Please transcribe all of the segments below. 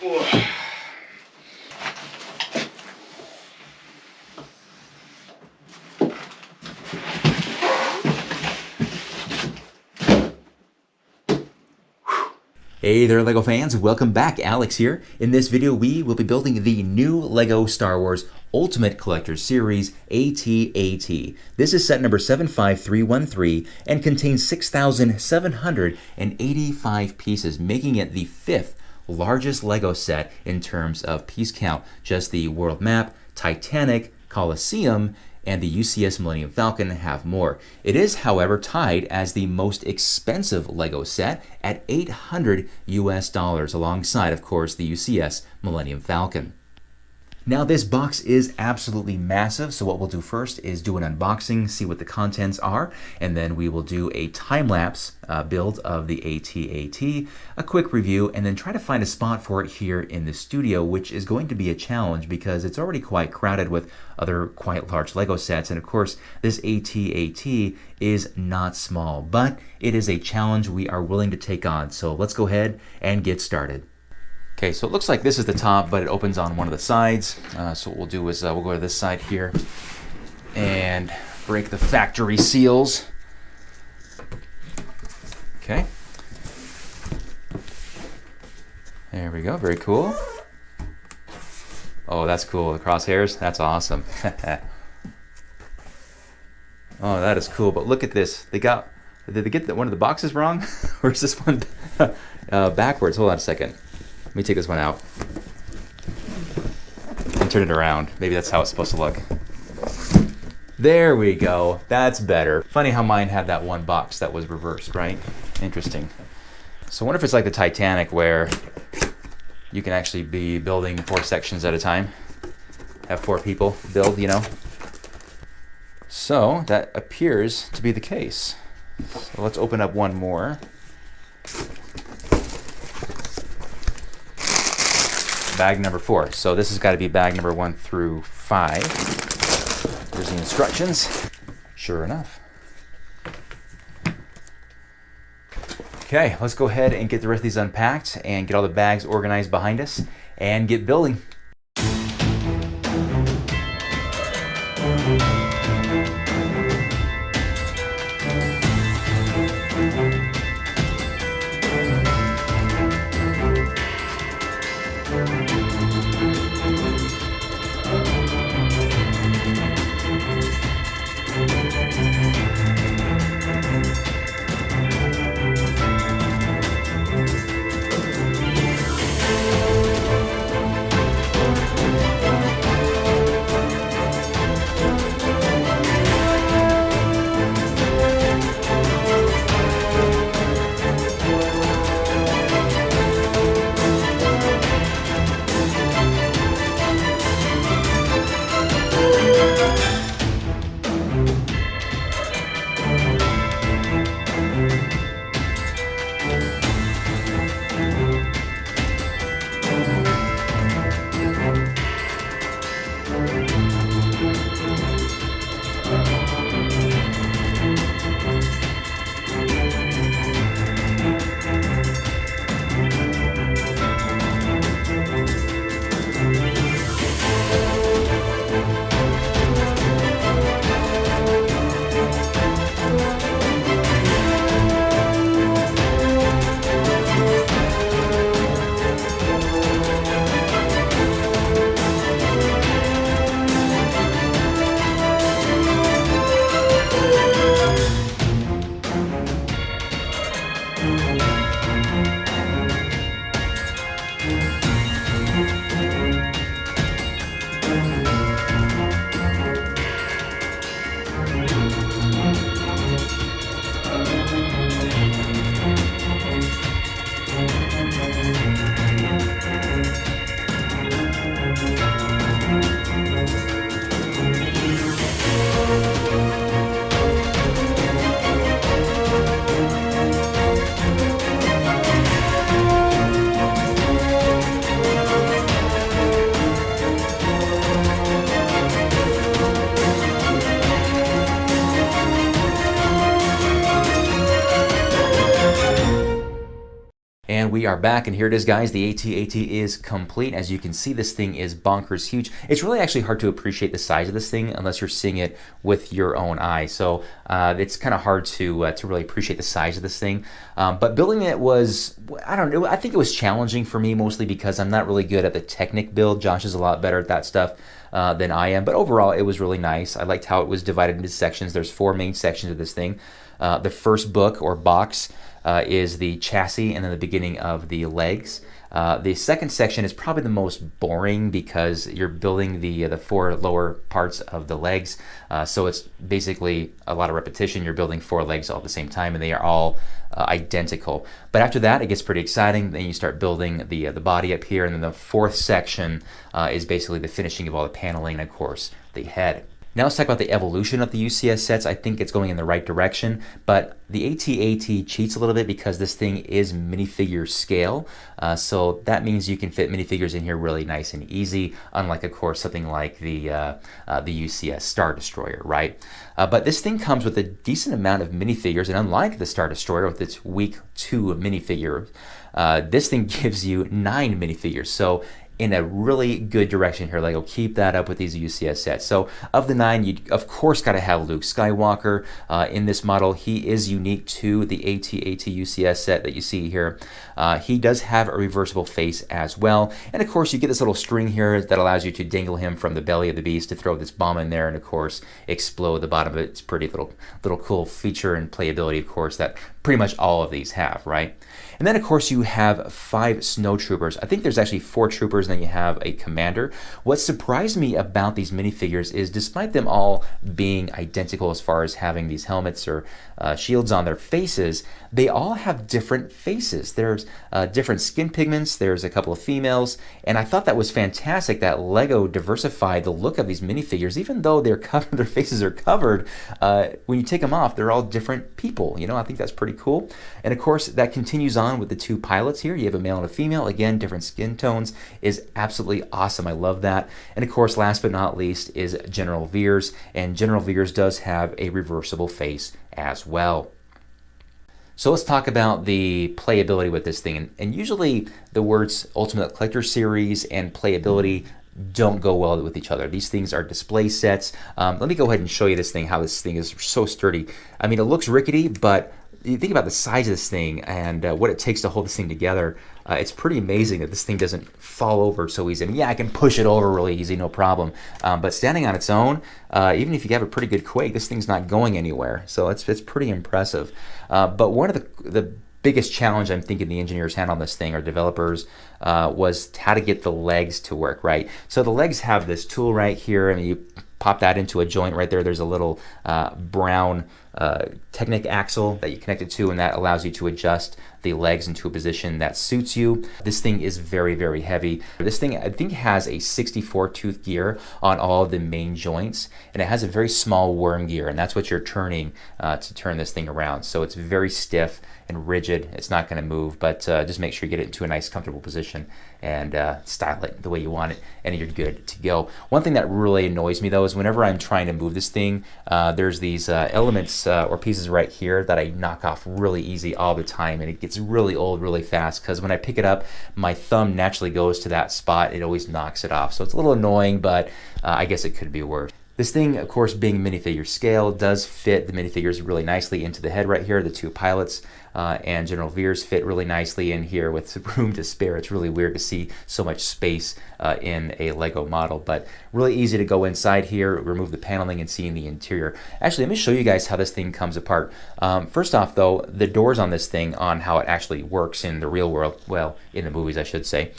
Hey there LEGO fans, welcome back. Alex here. In this video we will be building the new LEGO Star Wars Ultimate Collector's Series AT-AT. This is set number 75313 and contains 6,785 pieces, making it the 5th largest LEGO set in terms of piece count. Just the World Map, Titanic, Colosseum, and the UCS Millennium Falcon have more. It is, however, tied as the most expensive LEGO set at $800 US, alongside, of course, the UCS Millennium Falcon. Now this box is absolutely massive, so what we'll do first is do an unboxing, see what the contents are, and then we will do a time-lapse build of the AT-AT, a quick review, and then try to find a spot for it here in the studio, which is going to be a challenge because it's already quite crowded with other quite large LEGO sets, and of course this AT-AT is not small, but it is a challenge we are willing to take on, so let's go ahead and get started. Okay, so it looks like this is the top, but it opens on one of the sides. So what we'll do is we'll go to this side here and break the factory seals. Okay. There we go, very cool. Oh, that's cool, the crosshairs, that's awesome. Oh, that is cool, but look at this. Did they get one of the boxes wrong? Or is this one backwards? Hold on a second. Let me take this one out and turn it around. Maybe that's how it's supposed to look. There we go. That's better. Funny how mine had that one box that was reversed, right? Interesting. So I wonder if it's like the Titanic where you can actually be building 4 sections at a time. Have 4 people build, you know? So that appears to be the case. So let's open up one more. Bag number 4. So this has got to be bag number 1 through 5. There's the instructions. Sure enough. Okay, let's go ahead and get the rest of these unpacked and get all the bags organized behind us and get building. We are back, and here it is, guys. The AT-AT is complete. As you can see, this thing is bonkers huge. It's really actually hard to appreciate the size of this thing unless you're seeing it with your own eye. So it's kind of hard to really appreciate the size of this thing. But building it was, I don't know, I think it was challenging for me, mostly because I'm not really good at the Technic build. Josh is a lot better at that stuff than I am. But overall, it was really nice. I liked how it was divided into sections. There's 4 main sections of this thing. The first book or box is the chassis and then the beginning of the legs. The second section is probably the most boring because you're building the 4 lower parts of the legs. So it's basically a lot of repetition. You're building 4 legs all at the same time, and they are all identical. But after that, it gets pretty exciting. Then you start building the body up here, and then the 4th section is basically the finishing of all the paneling, and of course, the head. Now let's talk about the evolution of the UCS sets. I think it's going in the right direction, but the AT-AT cheats a little bit because this thing is minifigure scale. So that means you can fit minifigures in here really nice and easy, unlike, of course, something like the UCS Star Destroyer, right? But this thing comes with a decent amount of minifigures, and unlike the Star Destroyer with its weak 2 minifigure, this thing gives you 9 minifigures. So in a really good direction here. Lego, keep that up with these UCS sets. So of the 9, you of course got to have Luke Skywalker in this model. He is unique to the AT-AT UCS set that you see here. He does have a reversible face as well. And of course you get this little string here that allows you to dangle him from the belly of the beast to throw this bomb in there and of course explode the bottom of it. It's a pretty little cool feature and playability, of course, that pretty much all of these have, right? And then, of course, you have 5 snow troopers. I think there's actually 4 troopers, and then you have a commander. What surprised me about these minifigures is despite them all being identical as far as having these helmets or shields on their faces, they all have different faces. There's different skin pigments, there's a couple of females, and I thought that was fantastic that Lego diversified the look of these minifigures. Even though they're covered, their faces are covered, when you take them off, they're all different people. You know, I think that's pretty cool. And of course, that continues on with the 2 pilots here. You have a male and a female, again, different skin tones, is absolutely awesome. I love that. And of course, last but not least is General Veers, and General Veers does have a reversible face as well. So let's talk about the playability with this thing. And usually the words Ultimate Collector Series and playability don't go well with each other. These things are display sets. Let me go ahead and show you this thing, how this thing is so sturdy. I mean, it looks rickety, but you think about the size of this thing and what it takes to hold this thing together. It's pretty amazing that this thing doesn't fall over so easy. I mean, yeah, I can push it over really easy, no problem. But standing on its own, even if you have a pretty good quake, this thing's not going anywhere. So it's pretty impressive. But one of the biggest challenge I'm thinking the engineers had on this thing, or developers, was how to get the legs to work, right? So the legs have this tool right here, and you pop that into a joint right there. There's a little brown Technic axle that you connect it to, and that allows you to adjust the legs into a position that suits you. This thing is very, very heavy. This thing, I think, has a 64 tooth gear on all of the main joints, and it has a very small worm gear, and that's what you're turning to turn this thing around. So it's very stiff and rigid. It's not going to move, but just make sure you get it into a nice, comfortable position and style it the way you want it, and you're good to go. One thing that really annoys me, though, is whenever I'm trying to move this thing, there's these elements or pieces right here that I knock off really easy all the time, and it gets really old really fast because when I pick it up, my thumb naturally goes to that spot. It always knocks it off. So it's a little annoying, but I guess it could be worse. This thing, of course, being minifigure scale, does fit the minifigures really nicely into the head right here. The 2 pilots and General Veers fit really nicely in here with room to spare. It's really weird to see so much space in a Lego model, but really easy to go inside here, remove the paneling, and see in the interior. Actually, let me show you guys how this thing comes apart. First off, though, the doors on this thing, on how it actually works in the real world, well, in the movies, I should say,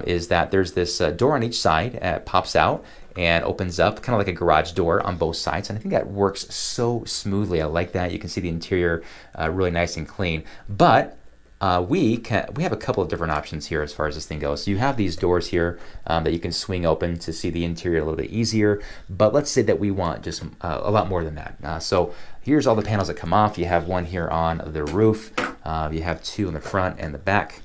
is that there's this door on each side, pops out, and opens up kind of like a garage door on both sides, and I think that works so smoothly. I like that. You can see the interior really nice and clean. But we have a couple of different options here as far as this thing goes. So you have these doors here that you can swing open to see the interior a little bit easier, but let's say that we want just a lot more than that. So here's all the panels that come off. You have one here on the roof. You have 2 in the front and the back.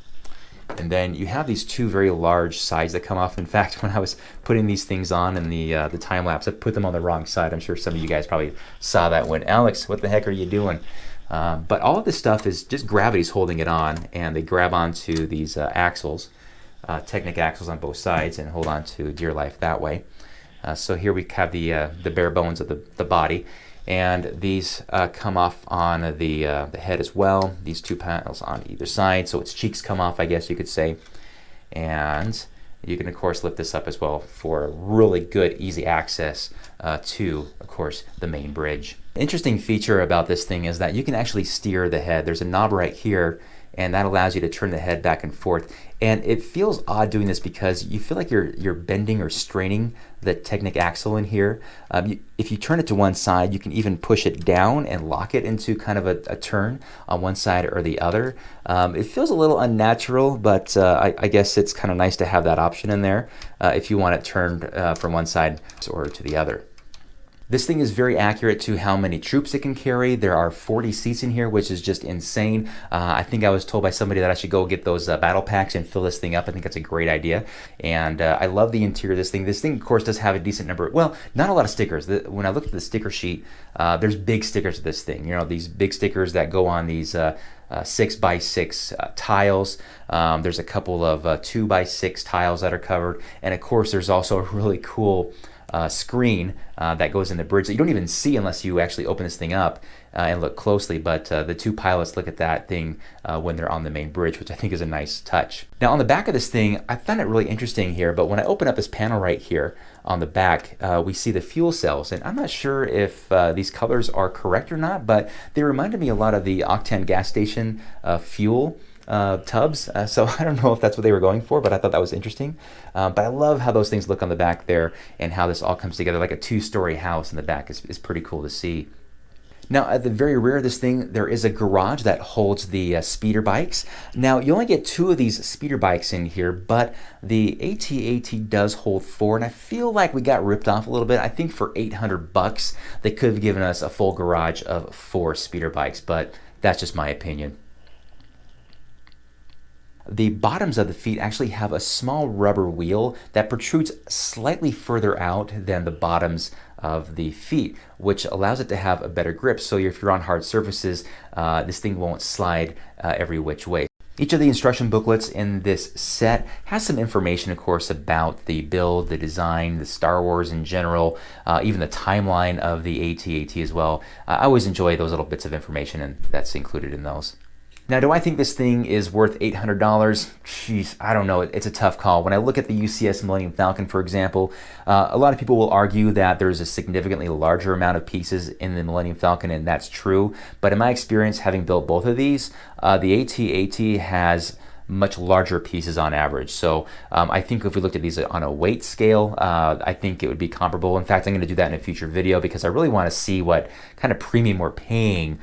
And then you have these 2 very large sides that come off. In fact, when I was putting these things on in the time lapse, I put them on the wrong side. I'm sure some of you guys probably saw that one. Alex, what the heck are you doing? But all of this stuff is just gravity's holding it on, and they grab onto these axles, Technic axles on both sides, and hold on to dear life that way. So here we have the bare bones of the body, and these come off on the head as well. These two panels on either side, so its cheeks come off, I guess you could say. And you can, of course, lift this up as well for really good, easy access to, of course, the main bridge. Interesting feature about this thing is that you can actually steer the head. There's a knob right here, and that allows you to turn the head back and forth. And it feels odd doing this because you feel like you're bending or straining the Technic axle in here. If you turn it to one side, you can even push it down and lock it into kind of a turn on one side or the other. It feels a little unnatural, but I guess it's kind of nice to have that option in there if you want it turned from one side or to the other. This thing is very accurate to how many troops it can carry. There are 40 seats in here, which is just insane. I think I was told by somebody that I should go get those battle packs and fill this thing up. I think that's a great idea. And I love the interior of this thing. This thing, of course, does have a decent number. Well, not a lot of stickers. When I looked at the sticker sheet, there's big stickers to this thing. You know, these big stickers that go on these 6x6 tiles. There's a couple of 2x6 tiles that are covered. And of course, there's also a really cool screen that goes in the bridge that you don't even see unless you actually open this thing up and look closely. But the two pilots look at that thing when they're on the main bridge, which I think is a nice touch. Now on the back of this thing, I found it really interesting here, but when I open up this panel right here on the back, we see the fuel cells, and I'm not sure if these colors are correct or not, but they reminded me a lot of the Octane gas station fuel tubs. So I don't know if that's what they were going for, but I thought that was interesting. But I love how those things look on the back there and how this all comes together like a two-story house in the back is pretty cool to see. Now, at the very rear of this thing, there is a garage that holds the speeder bikes. Now, you only get 2 of these speeder bikes in here, but the AT-AT does hold 4, and I feel like we got ripped off a little bit. I think for $800, they could have given us a full garage of 4 speeder bikes, but that's just my opinion. The bottoms of the feet actually have a small rubber wheel that protrudes slightly further out than the bottoms of the feet, which allows it to have a better grip. So if you're on hard surfaces, this thing won't slide every which way. Each of the instruction booklets in this set has some information, of course, about the build, the design, the Star Wars in general, even the timeline of the AT-AT as well. I always enjoy those little bits of information, and that's included in those. Now, do I think this thing is worth $800? Jeez, I don't know. It's a tough call. When I look at the UCS Millennium Falcon, for example, a lot of people will argue that there's a significantly larger amount of pieces in the Millennium Falcon, and that's true. But in my experience, having built both of these, the AT-AT has much larger pieces on average. So I think if we looked at these on a weight scale, I think it would be comparable. In fact, I'm going to do that in a future video because I really want to see what kind of premium we're paying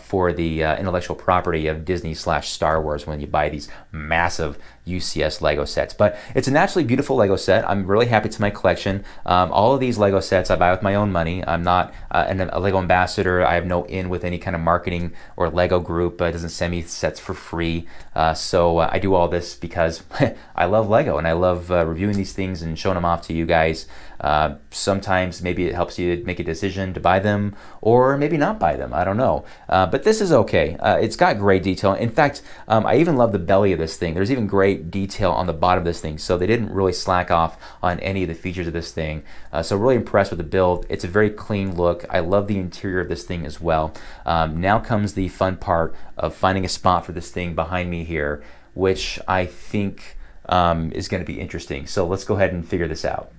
for the intellectual property of Disney/Star Wars when you buy these massive UCS Lego sets. But it's an absolutely beautiful Lego set. I'm really happy to my collection. All of these Lego sets I buy with my own money. I'm not a Lego ambassador. I have no in with any kind of marketing or Lego group. It doesn't send me sets for free. So I do all this because I love Lego and I love reviewing these things and showing them off to you guys. Sometimes maybe it helps you make a decision to buy them or maybe not buy them. I don't know. But this is okay. It's got great detail. In fact, I even love the belly of this thing. There's even great detail on the bottom of this thing. So they didn't really slack off on any of the features of this thing. So really impressed with the build. It's a very clean look. I love the interior of this thing as well. Now comes the fun part of finding a spot for this thing behind me here, which I think is going to be interesting. So let's go ahead and figure this out.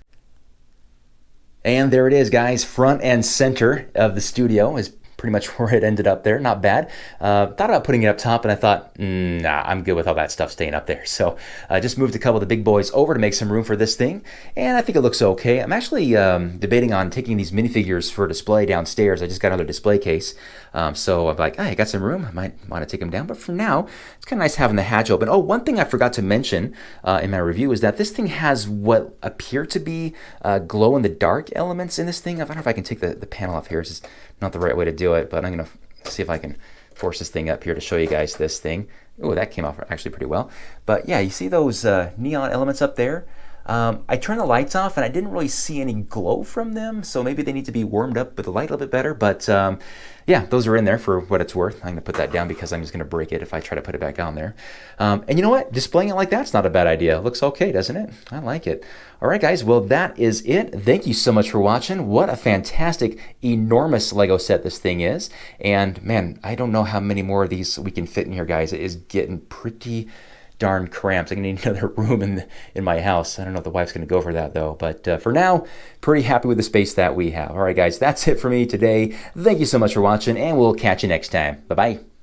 And there it is, guys. Front and center of the studio is pretty much where it ended up there. Not bad. Thought about putting it up top, and I thought, nah, I'm good with all that stuff staying up there. So I just moved a couple of the big boys over to make some room for this thing, and I think it looks okay. I'm actually debating on taking these minifigures for display downstairs. I just got another display case. So I'm like, hey, I got some room. I might want to take them down. But for now, it's kind of nice having the hatch open. Oh, one thing I forgot to mention in my review is that this thing has what appear to be glow-in-the-dark elements in this thing. I don't know if I can take the panel off here. It's just not the right way to do it, but I'm going to see if I can force this thing up here to show you guys this thing. Oh, that came off actually pretty well. But yeah, you see those neon elements up there? I turned the lights off and I didn't really see any glow from them, so maybe they need to be warmed up with the light a little bit better. But yeah, those are in there for what it's worth. I'm going to put that down because I'm just going to break it if I try to put it back on there. And you know what? Displaying it like that's not a bad idea. It looks okay, doesn't it? I like it. All right, guys. Well, that is it. Thank you so much for watching. What a fantastic, enormous Lego set this thing is. And man, I don't know how many more of these we can fit in here, guys. It is getting pretty darn cramped. I'm gonna need another room in my house. I don't know if the wife's gonna go for that though, but for now, pretty happy with the space that we have. All right, guys, that's it for me today. Thank you so much for watching, and we'll catch you next time. Bye-bye.